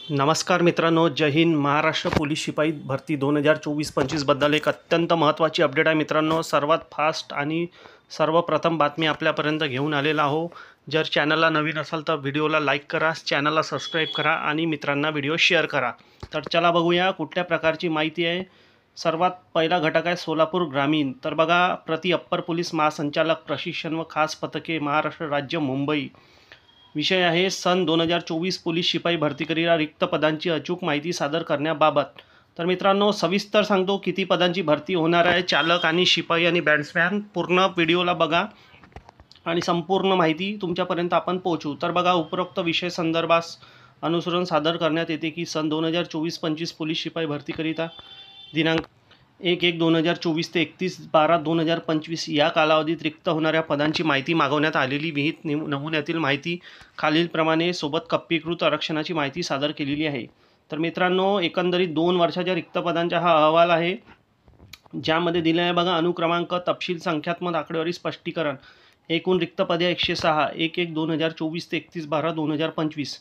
नमस्कार मित्रांनो, जय हिंद. महाराष्ट्र पोलीस शिपाई भरती 2024-25 बद्दल एक अत्यंत महत्त्वाची अपडेट आहे मित्रांनो. सर्वात फास्ट आणि सर्वप्रथम बातमी आपल्यापर्यंत घेऊन आलेला आहो. जर चॅनलला नवीन असाल तर व्हिडिओला लाईक करा, चॅनलला सबस्क्राईब करा आणि मित्रांना व्हिडिओ शेअर करा. तर चला बघूया कुठल्या प्रकारची माहिती आहे. सर्वात पहिला घटक आहे सोलापूर ग्रामीण. तर बघा, प्रति अप्पर पोलीस महासंचालक प्रशिक्षण व खास पथके महाराष्ट्र राज्य मुंबई. विषय आहे सन 2024 पोलीस शिपाई भरतीकरिता रिक्त पदांची अचूक माहिती सादर करण्याबाबत. तर मित्रांनो, सविस्तर सांगतो किती पदांची भरती होणार आहे. चालक आणि शिपाई आणि बॅट्समॅन पूर्ण व्हिडिओला बघा आणि संपूर्ण माहिती तुमच्यापर्यंत आपण पोहोचू. तर बघा, उपरोक्त विषय संदर्भास अनुसरून सादर करण्यात येते की सन 2024-25 पोलीस शिपाई भरतीकरिता दिनांक 1/1/2024 ते 31/12/2025 या कालावधीत रिक्त होणाऱ्या पदांची माहिती मागवण्यात आलेली. विहित नमुन्यातील माहिती खालीलप्रमाणे सोबत कप्पीकृत आरक्षणाची माहिती सादर केलेली आहे. तर मित्रांनो, एकंदरीत 2 वर्षाच्या रिक्त पदांचा हा अहवाल आहे, ज्यामध्ये दिले आहे बघा अनुक्रमांक, तपशील, संख्यात्मक आकडेवारी, स्पष्टीकरण. एकूण रिक्त पदे 106. 1/1/2024 ते 31/12/2025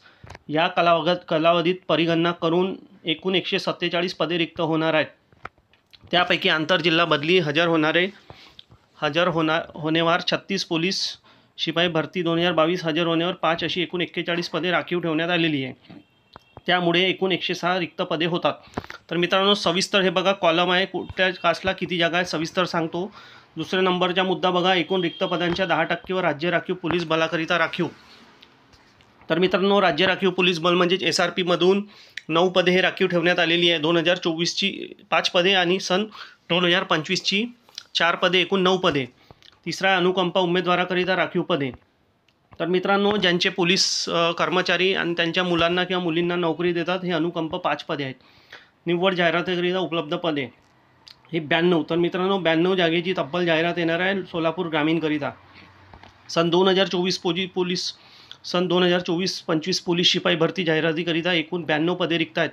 या कालावधीत परिगणना करून एकूण 147 पदे रिक्त होणार आहेत. त्यापैकी आंतरजिल्हा बदली होणेवार 36 पोलीस शिपाई भरती 2022 हजर होण्यावर 5 अशी एकूण 41 पदे राखीव ठेवण्यात आलेली आहे. त्यामुळे एकूण 106 रिक्त पदे होतात. तर मित्रांनो, सविस्तर हे बघा कॉलम आहे, कुठल्या कास्टला किती जागा आहे सविस्तर सांगतो. दुसऱ्या नंबरचा मुद्दा बघा, एकूण रिक्त पदांच्या 10% व राज्य राखीव पोलीस बलाकरिता राखीव. तर मित्रांनो, राज्य राखीव पोलीस बल म्हणजेच SRP मधून 9 पदे हे राखीव ठेवण्यात आलेली आहे. 2024ची 5 पदे आणि सन 2025ची 4 पदे, एकूण 9 पदे. तिसरा अनुकंपा उमेदवाराकरिता राखीव पदे. तर मित्रांनो, ज्यांचे पोलीस कर्मचारी आणि त्यांच्या मुलांना किंवा मुलींना नोकरी देतात हे अनुकंप 5 पदे आहेत. निव्वळ जाहिरातीकरिता उपलब्ध पदे हे 92. तर मित्रांनो, 92 जागेची तब्बल जाहिरात येणार आहे सोलापूर ग्रामीणकरिता. सन 2024-25 पोलीस शिपाई भरती जाहिरातीकरिता एकूण 92 पदे रिक्त आहेत.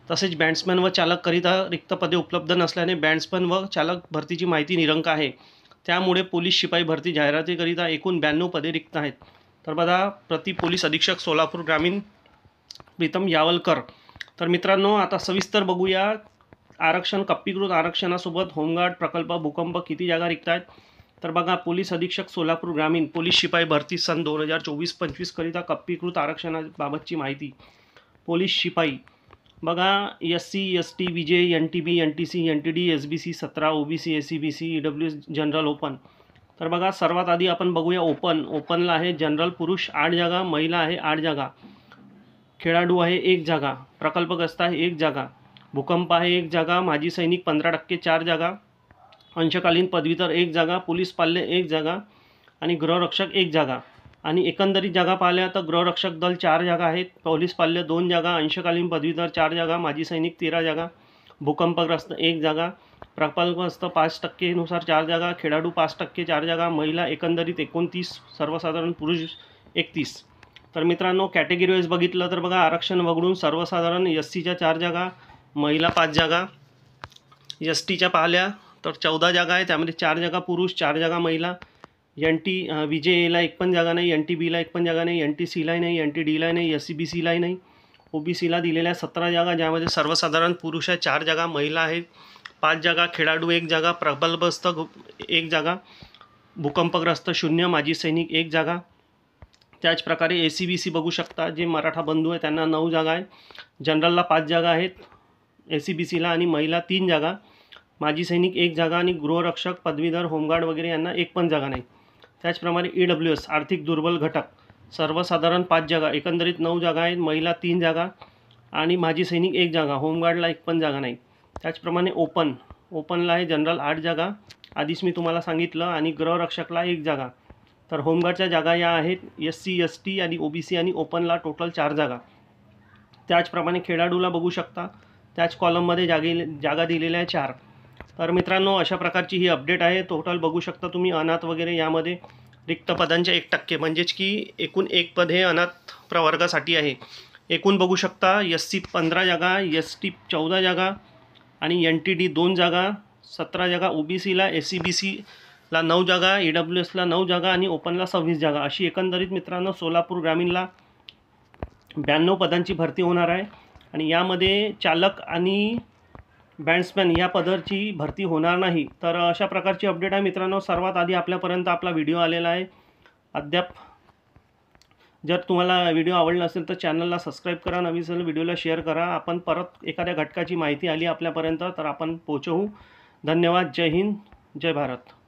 तसेच बॅट्समॅन व चालककरिता रिक्त पदे उपलब्ध नसल्याने बॅट्समॅन व चालक भरतीची माहिती निरंक आहे. त्यामुळे पोलीस शिपाई भरती जाहिरातीकरिता एकूण 92 पदे रिक्त आहेत. तर बघा, प्रति पोलीस अधीक्षक सोलापूर ग्रामीण प्रीतम यावलकर. तर मित्रांनो, आता सविस्तर बघूया. आरक्षण, कप्पीकृत आरक्षणासोबत होमगार्ड, प्रकल्प, भूकंप किती जागा रिक्त आहेत. तर बघा, पोलीस अधीक्षक सोलापूर ग्रामीण पोलीस शिपाई भरती सन 2024-25 करिता कप्पीकृत आरक्षणाबाबतची माहिती. पोलीस शिपाई बघा, SC, ST, VJ, NTB, NTC, NTD, SBC 17, OBC, SCBC, EWS general open. तर बघा, सर्वात आधी आपण बघूया ओपनला आहे जनरल पुरुष 8 जागा, महिला आहे 8 जागा, खेळाडू आहे 1 जागा, प्रकल्पग्रस्त आहे 1 जागा, भूकंप आहे 1 जागा, माजी सैनिक 15% 4 जागा, अंशकालीन पदवीधर 1 जागा, पोलीस पाल्य 1 जागा आणि गृहरक्षक 1 जागा. आणि एकंदरीत जागा पाहिल्या तर गृहरक्षक दल 4 जागा आहेत, पोलीस पाल्य 2 जागा, अंशकालीन पदवीधर 4 जागा, माजी सैनिक 13 जागा, भूकंपग्रस्त 1 जागा, प्रकल्पग्रस्त 5% नुसार 4 जागा, खेळाडू 5% 4 जागा, महिला एकंदरीत 29, सर्वसाधारण पुरुष 31. तर मित्रांनो, कॅटेगरी वाईज बघितलं तर बघा, आरक्षण वगळून सर्वसाधारण SCच्या 4 जागा, महिला 5 जागा, STच्या पाहिल्या तर 14 जागा आहे, त्यामध्ये 4 जागा पुरुष 4 जागा महिला, VJला 1 पण जागा नाही, NTBला 1 पण जागा नाही, NTCलाही नाही, NTDला नाही, SCBCलाही नाही. OBCला दिलेल्या 17 जागा, ज्यामध्ये सर्वसाधारण पुरुष आहे 4 जागा, महिला आहे 5 जागा, खेळाडू 1 जागा, प्रबलग्रस्त 1 जागा, भूकंपग्रस्त 0, माजी सैनिक 1 जागा. त्याचप्रकारे SCBC बघू शकता, जे मराठा बंधू आहे त्यांना 9 जागा आहे, जनरलला 5 जागा आहेत SCBCला आणि महिला 3 जागा, माजी सैनिक 1 जागा आणि गृहरक्षक, पदवीधर, होमगार्ड वगैरे यांना 1 पण जागा नाही. त्याचप्रमाणे EWS आर्थिक दुर्बल घटक सर्वसाधारण 5 जागा, एकंदरीत 9 जागा आहेत, महिला 3 जागा आणि माजी सैनिक 1 जागा, होमगार्डला 1 पण जागा नाही. त्याचप्रमाणे ओपनला आहे जनरल 8 जागा, आधीच मी तुम्हाला सांगितलं, आणि गृहरक्षकला 1 जागा. तर होमगार्डच्या जागा या आहेत SC, ST आणि OBC आणि ओपनला टोटल 4 जागा. त्याचप्रमाणे खेळाडूला बघू शकता, त्याच कॉलममध्ये जागा दिलेल्या आहे 4. तर मित्रांनो, अशा प्रकारची ही अपडेट आहे. टोटल बघू शकता तुम्ही अनाथ वगैरे यामध्ये रिक्त पदांच्या 1% म्हणजेच की एकूण 1 पद हे अनाथ प्रवर्गासाठी आहे. एकूण बघू शकता, SC 15 जागा, ST 14 जागा आणि NTD 2 जागा, 17 जागा, OBCला, SCBCला 9 जागा, EWSला 9 जागा आणि ओपनला 26 जागा. अशी एकंदरीत मित्रांनो सोलापूर ग्रामीणला 92 पदांची भरती होणार आहे. आणि यामध्ये चालक आणि बँड्समॅन या पदाची भरती होणार नाही. तर अशा प्रकारची अपडेट आहे मित्रांनो. सर्वात आधी आपल्यापर्यंत आपला व्हिडिओ आलेला आहे. अद्याप जर तुम्हाला व्हिडिओ आवडला असेल तर चॅनलला सबस्क्राईब करा, नवीन व्हिडिओला शेअर करा. आपण परत एखाद्या घटकाची माहिती आली आपल्यापर्यंत तर आपण पोहोचवू. धन्यवाद. जय हिंद, जय भारत.